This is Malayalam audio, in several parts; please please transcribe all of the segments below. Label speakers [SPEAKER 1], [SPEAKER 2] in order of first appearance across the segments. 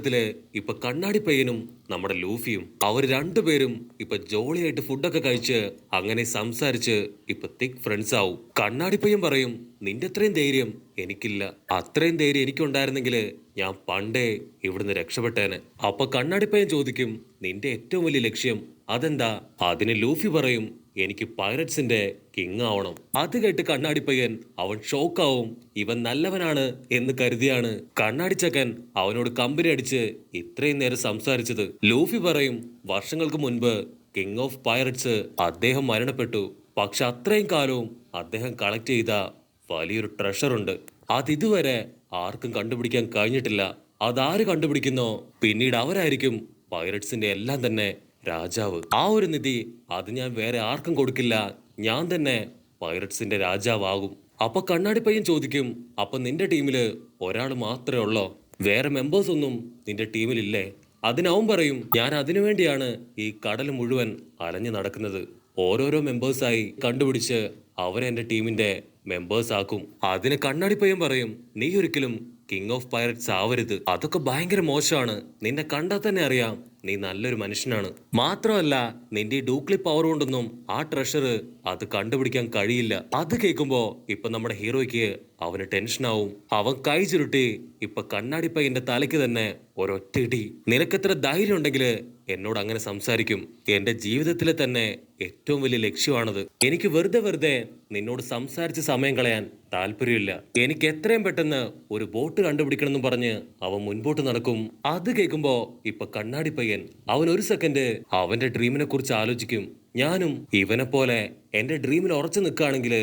[SPEAKER 1] ത്തില് ഇപ്പൊ കണ്ണാടി പയ്യനും നമ്മുടെ ലൂഫിയും അവർ രണ്ടുപേരും ഇപ്പൊ ജോളിയായിട്ട് ഫുഡൊക്കെ കഴിച്ച് അങ്ങനെ സംസാരിച്ച് ഇപ്പൊ തിക് ഫ്രണ്ട്സ് ആവും. കണ്ണാടി പയ്യൻ പറയും, നിന്റെ അത്രയും ധൈര്യം എനിക്കില്ല. അത്രയും ധൈര്യം എനിക്കുണ്ടായിരുന്നെങ്കിൽ ഞാൻ പണ്ടേ ഇവിടുന്ന് രക്ഷപ്പെട്ടേനെ. അപ്പൊ കണ്ണാടി പയ്യൻ ചോദിക്കും, നിന്റെ ഏറ്റവും വലിയ ലക്ഷ്യം അതെന്താ? അതിന് ലൂഫി പറയും, എനിക്ക് പൈററ്റ്സിന്റെ കിങ് ആവണം. അത് കേട്ട് കണ്ണാടി പയ്യൻ അവൻ ഷോക്കാവും. ഇവൻ നല്ലവനാണ് എന്ന് കരുതിയാണ് കണ്ണാടിച്ചക്കൻ അവനോട് കമ്പനി അടിച്ച് ഇത്രയും നേരം സംസാരിച്ചത്. ലൂഫി പറയും, വർഷങ്ങൾക്ക് മുൻപ് കിങ് ഓഫ് പൈററ്റ്സ് അദ്ദേഹം മരണപ്പെട്ടു. പക്ഷെ അത്രയും കാലവും അദ്ദേഹം കളക്ട് ചെയ്ത വലിയൊരു ട്രഷർ ഉണ്ട്. അതിതുവരെ ആർക്കും കണ്ടുപിടിക്കാൻ കഴിഞ്ഞിട്ടില്ല. അതാര് കണ്ടുപിടിക്കുന്നോ പിന്നീട് അവരായിരിക്കും പൈററ്റ്സിന്റെ എല്ലാം തന്നെ രാജാവ്. ആ ഒരു നിധി അത് ഞാൻ വേറെ ആർക്കും കൊടുക്കില്ല. ഞാൻ തന്നെ പൈററ്റ്സിന്റെ രാജാവാകും. അപ്പൊ കണ്ണാടി പയ്യൻ ചോദിക്കും, അപ്പൊ നിന്റെ ടീമില് ഒരാൾ മാത്രമേ ഉള്ളോ? വേറെ മെമ്പേഴ്സ് ഒന്നും നിന്റെ ടീമിലില്ലേ? അതിനവൻ പറയും, ഞാൻ അതിനു വേണ്ടിയാണ് ഈ കടൽ മുഴുവൻ അലഞ്ഞു നടക്കുന്നത്. ഓരോരോ മെമ്പേഴ്സായി കണ്ടുപിടിച്ച് അവരെ എന്റെ ടീമിന്റെ മെമ്പേഴ്സ് ആക്കും. അതിന് കണ്ണാടി പയ്യൻ പറയും, നീ ഒരിക്കലും കിങ് ഓഫ് പൈററ്റ്സ് ആവരുത്. അതൊക്കെ ഭയങ്കര മോശമാണ്. നിന്നെ കണ്ടാൽ തന്നെ അറിയാം നീ നല്ലൊരു മനുഷ്യനാണ്. മാത്രമല്ല നിന്റെ ഈ ഡൂക്ലി പവർ കൊണ്ടൊന്നും ആ ട്രഷർ അത് കണ്ടുപിടിക്കാൻ കഴിയില്ല. അത് കേൾക്കുമ്പോ ഇപ്പൊ നമ്മുടെ ഹീറോയ്ക്ക് അവന് ടെൻഷനാവും. അവൻ കൈ ചുരുട്ടി ഇപ്പൊ കണ്ണാടി പയ്യന്റെ തലയ്ക്ക് തന്നെ ഒരൊറ്റയിടി. നിനക്കെത്ര ധൈര്യം ഉണ്ടെങ്കിൽ എന്നോട് അങ്ങനെ സംസാരിക്കും? എന്റെ ജീവിതത്തിലെ തന്നെ ഏറ്റവും വലിയ ലക്ഷ്യമാണത്. എനിക്ക് വെറുതെ നിന്നോട് സംസാരിച്ച് സമയം കളയാൻ താല്പര്യമില്ല. എനിക്ക് എത്രയും പെട്ടെന്ന് ഒരു ബോട്ട് കണ്ടുപിടിക്കണം എന്ന് പറഞ്ഞ് അവൻ മുൻപോട്ട് നടക്കും. അത് കേൾക്കുമ്പോ ഇപ്പൊ കണ്ണാടി പയ്യൻ അവൻ ഒരു സെക്കൻഡ് അവന്റെ ഡ്രീമിനെ കുറിച്ച് ആലോചിക്കും. ഞാനും ഇവനെ പോലെ എന്റെ ഡ്രീമിൽ ഉറച്ചു നിൽക്കുകയാണെങ്കിൽ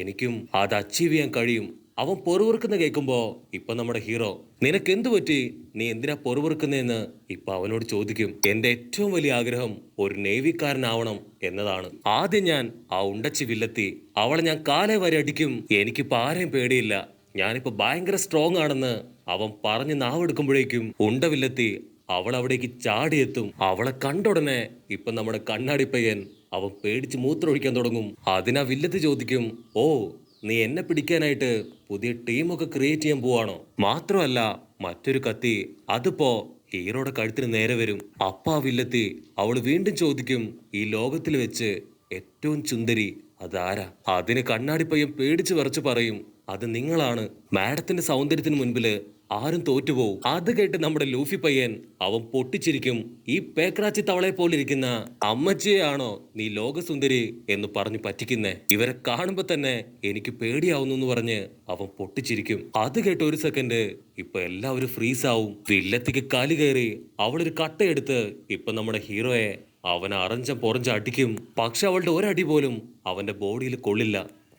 [SPEAKER 1] എനിക്കും അത് അച്ചീവ് ചെയ്യാൻ കഴിയും. അവൻ പൊറുവിറുക്കുന്ന കേൾക്കുമ്പോ ഇപ്പൊ നമ്മുടെ ഹീറോ, നിനക്ക് എന്തു പറ്റി? നീ എന്തിനാ പൊറുവിറുക്കുന്നതെന്ന് ഇപ്പൊ അവനോട് ചോദിക്കും. എന്റെ ഏറ്റവും വലിയ ആഗ്രഹം ഒരു നേവിക്കാരനാവണം എന്നതാണ്. ആദ്യം ഞാൻ ആ ഉണ്ടച്ചി വില്ലത്തി അവളെ ഞാൻ കാലേ വരെ അടിക്കും. എനിക്കിപ്പോ ആരെയും പേടിയില്ല. ഞാനിപ്പോ ഭയങ്കര സ്ട്രോങ് ആണെന്ന് അവൻ പറഞ്ഞ് നാവെടുക്കുമ്പോഴേക്കും ഉണ്ടവില്ലെത്തി അവൾ അവിടേക്ക് ചാടിയെത്തും. അവളെ കണ്ടുടനെ ഇപ്പൊ നമ്മുടെ കണ്ണാടി പയ്യൻ അവൻ പേടിച്ച് മൂത്രമൊഴിക്കാൻ തുടങ്ങും. അതിനാ വില്ലത്തി ചോദിക്കും, ഓ നീ എന്നെ പിടിക്കാനായിട്ട് പുതിയ ടീമൊക്കെ ക്രിയേറ്റ് ചെയ്യാൻ പോവാണോ? മാത്രമല്ല മറ്റൊരു കത്തി അതിപ്പോ ഹീറോയുടെ കഴുത്തിന് നേരെ വരും. അപ്പാ വില്ലത്തി അവള് വീണ്ടും ചോദിക്കും, ഈ ലോകത്തിൽ വെച്ച് ഏറ്റവും സുന്ദരി അതാരാ? അതിന് കണ്ണാടി പയ്യൻ പേടിച്ച് വിറച്ച് പറയും, അത് നിങ്ങളാണ്. മാഡത്തിന്റെ സൗന്ദര്യത്തിന് മുൻപില് ആരും തോറ്റുപോകും. അത് കേട്ട് നമ്മുടെ ലൂഫി പയ്യൻ അവൻ പൊട്ടിച്ചിരിക്കും. ഈ പേക്രാച്ചി തവളെ പോലിരിക്കുന്ന അമ്മച്ചിയെയാണോ നീ ലോകസുന്ദരി എന്ന് പറഞ്ഞു പറ്റിക്കുന്നേ? ഇവരെ കാണുമ്പോ തന്നെ എനിക്ക് പേടിയാവുന്നു എന്ന് പറഞ്ഞ് അവൻ പൊട്ടിച്ചിരിക്കും. അത് കേട്ട് ഒരു സെക്കൻഡ് ഇപ്പൊ എല്ലാവരും ഫ്രീസ് ആവും. വില്ലത്തിക്ക് കാലി കയറി അവളൊരു കട്ടയെടുത്ത് ഇപ്പൊ നമ്മുടെ ഹീറോയെ അവനെ അറഞ്ചം പൊറഞ്ച അടിക്കും. പക്ഷെ അവളുടെ ഒരടി പോലും അവന്റെ ബോഡിയിൽ കൊള്ളില്ല.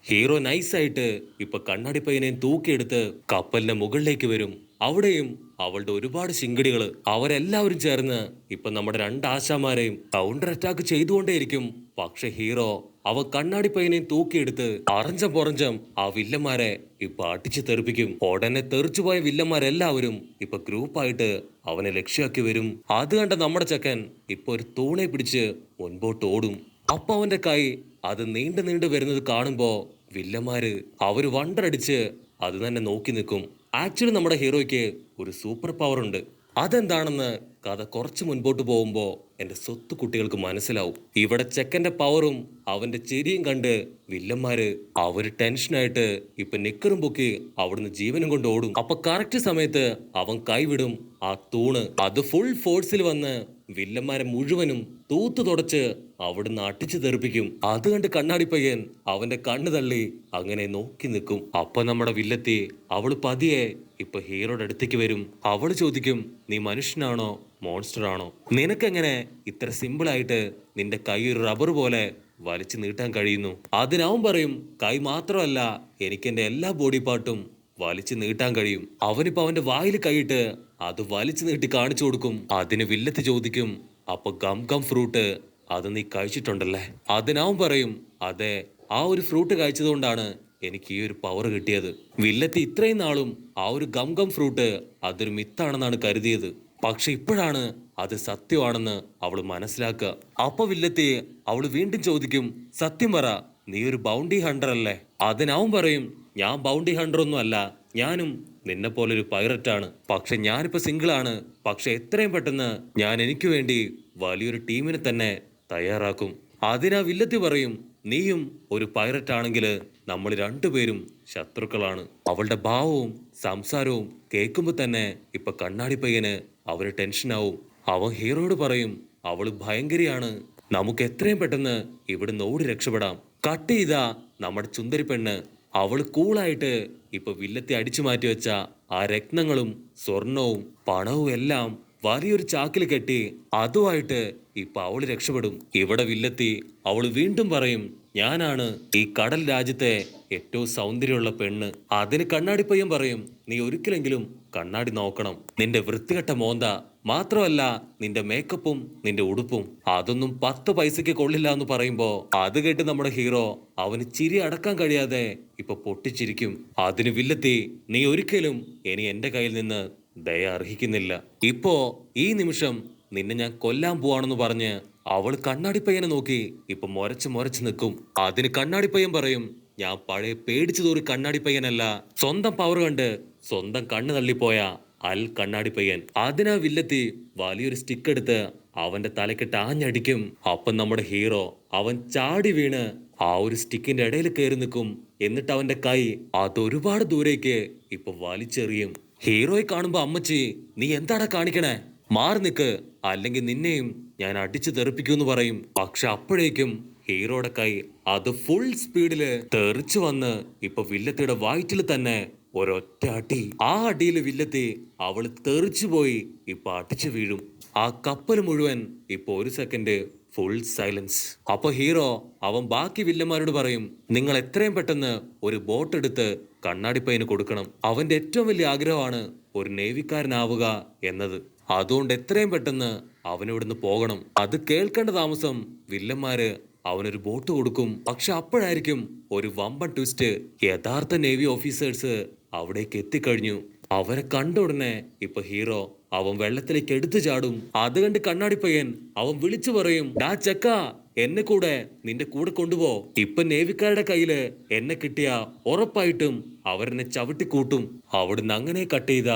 [SPEAKER 1] ഹീറോ നൈസായിട്ട് ഇപ്പൊ കണ്ണാടി പയ്യനെയും തൂക്കിയെടുത്ത് കപ്പലിന്റെ മുകളിലേക്ക് വരും. അവിടെയും അവളുടെ ഒരുപാട് ശിങ്കടികള് അവരെല്ലാവരും ചേർന്ന് ഇപ്പൊ നമ്മുടെ രണ്ട് ആശാമാരെയും കൗണ്ടർ അറ്റാക്ക് ചെയ്തുകൊണ്ടേയിരിക്കും. പക്ഷെ ഹീറോ അവ കണ്ണാടി പയ്യനെയും തൂക്കിയെടുത്ത് അറഞ്ചം പൊറഞ്ചം ആ വില്ലന്മാരെ ഇപ്പൊ അടിച്ചു തെറിപ്പിക്കും. ഉടനെ തെറിച്ചുപോയ വില്ലന്മാരെല്ലാവരും ഇപ്പൊ ഗ്രൂപ്പായിട്ട് അവനെ ലക്ഷ്യമാക്കി വരും. അത് കണ്ട നമ്മുടെ ചക്കൻ ഇപ്പൊ ഒരു തൂണെ പിടിച്ച് മുൻപോട്ട് ഓടും. അപ്പൊ അവന്റെ കൈ അത് നീണ്ടു നീണ്ടു വരുന്നത് കാണുമ്പോ വില്ലന്മാര് അവര് വണ്ടറടിച്ച് അത് തന്നെ നോക്കി നിൽക്കും. ആക്ച്വലി നമ്മുടെ ഹീറോയ്ക്ക് ഒരു സൂപ്പർ പവർ ഉണ്ട്. അതെന്താണെന്ന് കഥ കുറച്ച് മുൻപോട്ട് പോകുമ്പോ എന്റെ സ്വത്ത് കുട്ടികൾക്ക് മനസ്സിലാവും. ഇവിടെ ചെക്കന്റെ പവറും അവന്റെ ചിരിയും കണ്ട് വില്ലന്മാര് അവര് ടെൻഷനായിട്ട് ഇപ്പൊ നിക്കറും പൊക്കി അവിടുന്ന് ജീവനും കൊണ്ട് ഓടും. അപ്പൊ കറക്റ്റ് സമയത്ത് അവൻ കൈവിടും. ആ തൂണ് അത് ഫുൾ ഫോഴ്സിൽ വന്ന് വില്ലന്മാരെ മുഴുവനും തൂത്തു തുടച്ച് അവിടുന്ന് അടിച്ചു തെറിപ്പിക്കും. അത് കണ്ട് കണ്ണാടി പയ്യൻ അവന്റെ കണ്ണ് തള്ളി അങ്ങനെ നോക്കി നിൽക്കും. അപ്പൊ നമ്മുടെ വില്ലത്തി അവള് പതിയെ ഇപ്പൊ ഹീറോയുടെ അടുത്തേക്ക് വരും. അവള് ചോദിക്കും, നീ മനുഷ്യനാണോ മോൺസ്റ്റർ ആണോ? നിനക്കെങ്ങനെ ഇത്ര സിമ്പിൾ ആയിട്ട് നിന്റെ കൈ ഒരു റബ്ബർ പോലെ വലിച്ചു നീട്ടാൻ കഴിയുന്നു? അതിനവൻ പറയും, കൈ മാത്രമല്ല എനിക്ക് എന്റെ എല്ലാ ബോഡി പാർട്ടും വലിച്ചു നീട്ടാൻ കഴിയും. അവനിപ്പോ അവന്റെ വായിൽ കൈയിട്ട് അത് വലിച്ചു നീട്ടി കാണിച്ചു കൊടുക്കും. അതിന് വില്ലത്തി ചോദിക്കും, അപ്പൊ ഗം ഗം ഫ്രൂട്ട് അത് നീ കഴിച്ചിട്ടുണ്ടല്ലേ? അതിനവൻ പറയും, അതെ, ആ ഒരു ഫ്രൂട്ട് കഴിച്ചതുകൊണ്ടാണ് എനിക്ക് ഈ ഒരു പവർ കിട്ടിയത്. വില്ലത്തി ഇത്രയും നാളും ആ ഒരു ഗം ഗം ഫ്രൂട്ട് അതൊരു മിത്താണെന്നാണ് കരുതിയത്. പക്ഷെ ഇപ്പോഴാണ് അത് സത്യമാണെന്ന് അവള് മനസ്സിലാക്കുക. അപ്പൊ വില്ലത്തി അവള് വീണ്ടും ചോദിക്കും, സത്യം പറ, നീ ഒരു ബൗണ്ടി ഹണ്ടർ അല്ലേ? അതിനവൻ പറയും, ഞാൻ ബൗണ്ടി ഹണ്ടർ ഒന്നും അല്ല. ഞാനും നിന്നെ പോലൊരു പൈററ്റാണ്. പക്ഷെ ഞാനിപ്പോ സിംഗിളാണ്. പക്ഷെ എത്രയും പെട്ടെന്ന് ഞാൻ എനിക്ക് വേണ്ടി വലിയൊരു ടീമിനെ തന്നെ തയ്യാറാക്കും. അതിനാ വില്ലത്തി പറയും, നീയും ഒരു പൈററ്റ് ആണെങ്കിൽ നമ്മൾ രണ്ടുപേരും ശത്രുക്കളാണ്. അവളുടെ ഭാവവും സംസാരവും കേൾക്കുമ്പോ തന്നെ ഇപ്പൊ കണ്ണാടി പയ്യന് അവന് ടെൻഷനാവും. അവൻ ഹീറോയോട് പറയും, അവള് ഭയങ്കരിയാണ്, നമുക്ക് എത്രയും പെട്ടെന്ന് ഇവിടുന്ന് ഓടി രക്ഷപ്പെടാം. കട്ട് ചെയ്താ നമ്മുടെ ചുന്ദരി പെണ്ണ് അവള് കൂളായിട്ട് ഇപ്പൊ വില്ലത്തി അടിച്ചു മാറ്റി വെച്ച ആ രത്നങ്ങളും സ്വർണവും പണവും എല്ലാം വലിയൊരു ചാക്കിൽ കെട്ടി അതുമായിട്ട് ഇപ്പൊ അവള് രക്ഷപ്പെടും. ഇവിടെ വില്ലത്തി അവള് വീണ്ടും പറയും, ഞാനാണ് ഈ കടൽ രാജ്യത്തെ ഏറ്റവും സൗന്ദര്യമുള്ള പെണ്ണ്. അതിന് കണ്ണാടി പയ്യൻ പറയും, നീ ഒരിക്കലെങ്കിലും കണ്ണാടി നോക്കണം. നിന്റെ വൃത്തികെട്ട മോന്ത മാത്രമല്ല നിന്റെ മേക്കപ്പും നിന്റെ ഉടുപ്പും അതൊന്നും 10 പൈസക്ക് കൊള്ളില്ല എന്ന് പറയുമ്പോ അത് കേട്ട് നമ്മുടെ ഹീറോ അവന് ചിരി അടക്കാൻ കഴിയാതെ ഇപ്പൊ പൊട്ടിച്ചിരിക്കും. അതിന് വില്ലത്തി, നീ ഒരിക്കലും ഇനി എന്റെ കയ്യിൽ നിന്ന് ദയ അർഹിക്കുന്നില്ല. ഇപ്പോ ഈ നിമിഷം നിന്നെ ഞാൻ കൊല്ലാൻ പോവാണെന്ന് പറഞ്ഞ് അവൾ കണ്ണാടിപ്പയ്യനെ നോക്കി ഇപ്പൊ മുരച്ച് മുരച്ച് നിൽക്കും. അതിന് കണ്ണാടിപ്പയ്യൻ പറയും, ഞാൻ പഴയ പേടിച്ചു തോറി കണ്ണാടിപ്പയ്യനല്ല, സ്വന്തം പവർ കണ്ട് സ്വന്തം കണ്ണ് തള്ളിപ്പോയ അൽ കണ്ണാടിപ്പയ്യൻ. അതിനാ വില്ലത്തി വലിയൊരു സ്റ്റിക്ക് എടുത്ത് അവന്റെ തലക്കിട്ട് ആഞ്ഞടിക്കും. അപ്പം നമ്മുടെ ഹീറോ അവൻ ചാടി വീണ് ആ ഒരു സ്റ്റിക്കിന്റെ ഇടയിൽ കയറി നിൽക്കും. എന്നിട്ട് അവന്റെ കൈ അതൊരുപാട് ദൂരേക്ക് ഇപ്പൊ വലിച്ചെറിയും. ഹീറോയെ കാണുമ്പോ അമ്മച്ചി, നീ എന്താടാ കാണിക്കണേ, മാറി നിക്ക്, അല്ലെങ്കിൽ നിന്നെയും ഞാൻ അടിച്ചു തെറിപ്പിക്കൂന്ന് പറയും. പക്ഷെ അപ്പോഴേക്കും ഹീറോയുടെ കൈ അത് ഫുൾ സ്പീഡില് തെറിച്ചു വന്ന് ഇപ്പൊ വില്ലത്തിയുടെ വയറ്റിൽ തന്നെ ഒരൊറ്റ അടി. ആ അടിയില് വില്ലത്തി അവള് തെറിച്ചു പോയി ഇപ്പൊ അടിച്ചു വീഴും. ആ കപ്പൽ മുഴുവൻ ഇപ്പൊ ഒരു സെക്കൻഡ് ഫുൾ സൈലൻസ്. അപ്പൊ ഹീറോ അവൻ ബാക്കി വില്ലന്മാരോട് പറയും, നിങ്ങൾ എത്രയും പെട്ടെന്ന് ഒരു ബോട്ട് എടുത്ത് കണ്ണാടിപ്പയ്യന് കൊടുക്കണം. അവന്റെ ഏറ്റവും വലിയ ആഗ്രഹമാണ് ഒരു നേവിക്കാരനാവുക എന്നത്. അതുകൊണ്ട് എത്രയും പെട്ടെന്ന് അവനിവിടുന്ന് പോകണം. അത് കേൾക്കേണ്ട താമസം വില്ലന്മാര് അവനൊരു ബോട്ട് കൊടുക്കും. പക്ഷെ അപ്പോഴായിരിക്കും ഒരു വമ്പൻ ട്വിസ്റ്റ്. യഥാർത്ഥ നേവി ഓഫീസേഴ്സ് അവിടേക്ക് എത്തിക്കഴിഞ്ഞു. അവരെ കണ്ട ഉടനെ ഇപ്പൊ ഹീറോ അവൻ വെള്ളത്തിലേക്ക് എടുത്തു ചാടും. അത് കണ്ട് കണ്ണാടിപ്പയ്യൻ അവൻ വിളിച്ചു പറയും, ഡാ ചക്ക, എന്നെ കൂടെ നിന്റെ കൂടെ കൊണ്ടുപോ. ഇപ്പൊ നേവിക്കാരുടെ കയ്യില് എന്നെ കിട്ടിയ ഉറപ്പായിട്ടും അവരെന്നെ ചവിട്ടിക്കൂട്ടും. അവിടുന്ന് അങ്ങനെ കട്ട് ചെയ്ത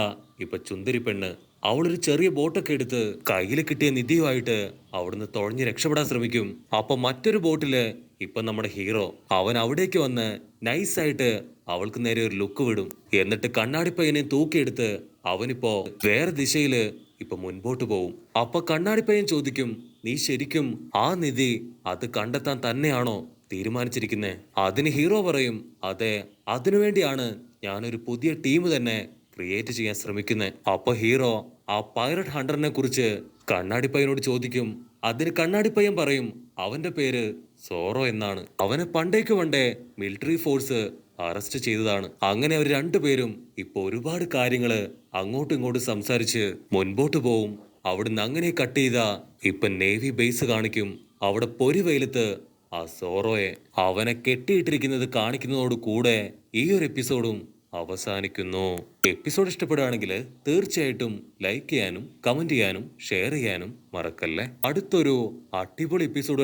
[SPEAKER 1] ഇപ്പൊ ചുന്ദരി പെണ്ണ് അവളൊരു ചെറിയ ബോട്ടൊക്കെ എടുത്ത് കയ്യിൽ കിട്ടിയ നിധിയുമായിട്ട് അവിടുന്ന് തുഴഞ്ഞ് രക്ഷപ്പെടാൻ ശ്രമിക്കും. അപ്പൊ മറ്റൊരു ബോട്ടില് ഇപ്പൊ നമ്മുടെ ഹീറോ അവൻ അവിടേക്ക് വന്ന് നൈസായിട്ട് അവൾക്ക് നേരെ ഒരു ലുക്ക് വിടും. എന്നിട്ട് കണ്ണാടിപ്പയ്യനെ തൂക്കിയെടുത്ത് അവനിപ്പോ വേറെ ദിശയില് ഇപ്പൊ മുൻപോട്ട് പോവും. അപ്പൊ കണ്ണാടിപ്പയ്യൻ ചോദിക്കും, നീ ശരിക്കും ആ നിധി അത് കണ്ടെത്താൻ തന്നെയാണോ തീരുമാനിച്ചിരിക്കുന്നേ? അതിന് ഹീറോ പറയും, അതെ, അതിനുവേണ്ടിയാണ് ഞാനൊരു പുതിയ ടീം തന്നെ ക്രിയേറ്റ് ചെയ്യാൻ ശ്രമിക്കുന്നത്. അപ്പൊ ഹീറോ ആ പൈററ്റ് ഹണ്ടറിനെ കുറിച്ച് കണ്ണാടിപ്പയ്യനോട് ചോദിക്കും. അതിന് കണ്ണാടിപ്പയ്യൻ പറയും, അവന്റെ പേര് സോറോ എന്നാണ്. അവനെ പണ്ടേക്ക് പണ്ടേ മിലിറ്ററി ഫോഴ്സ് അറസ്റ്റ് ചെയ്തതാണ്. അങ്ങനെ അവർ രണ്ടുപേരും ഇപ്പൊ ഒരുപാട് കാര്യങ്ങള് അങ്ങോട്ടും ഇങ്ങോട്ടും സംസാരിച്ച് മുൻപോട്ട് പോവും. അവിടുന്ന് അങ്ങനെ കട്ട് ചെയ്ത ഇപ്പൊ നേവി ബേസ് കാണിക്കും. അവിടെ പൊരി വെയിലത്ത് ആ സോറോയെ അവനെ കെട്ടിയിട്ടിരിക്കുന്നത് കാണിക്കുന്നതോട് കൂടെ ഈ ഒരു എപ്പിസോഡും അവസാനിക്കുന്നു. എപ്പിസോഡ് ഇഷ്ടപ്പെടുകയാണെങ്കിൽ തീർച്ചയായിട്ടും ലൈക്ക് ചെയ്യാനും കമന്റ് ചെയ്യാനും ഷെയർ ചെയ്യാനും മറക്കല്ലേ. അടുത്തൊരു അടിപൊളി എപ്പിസോഡ്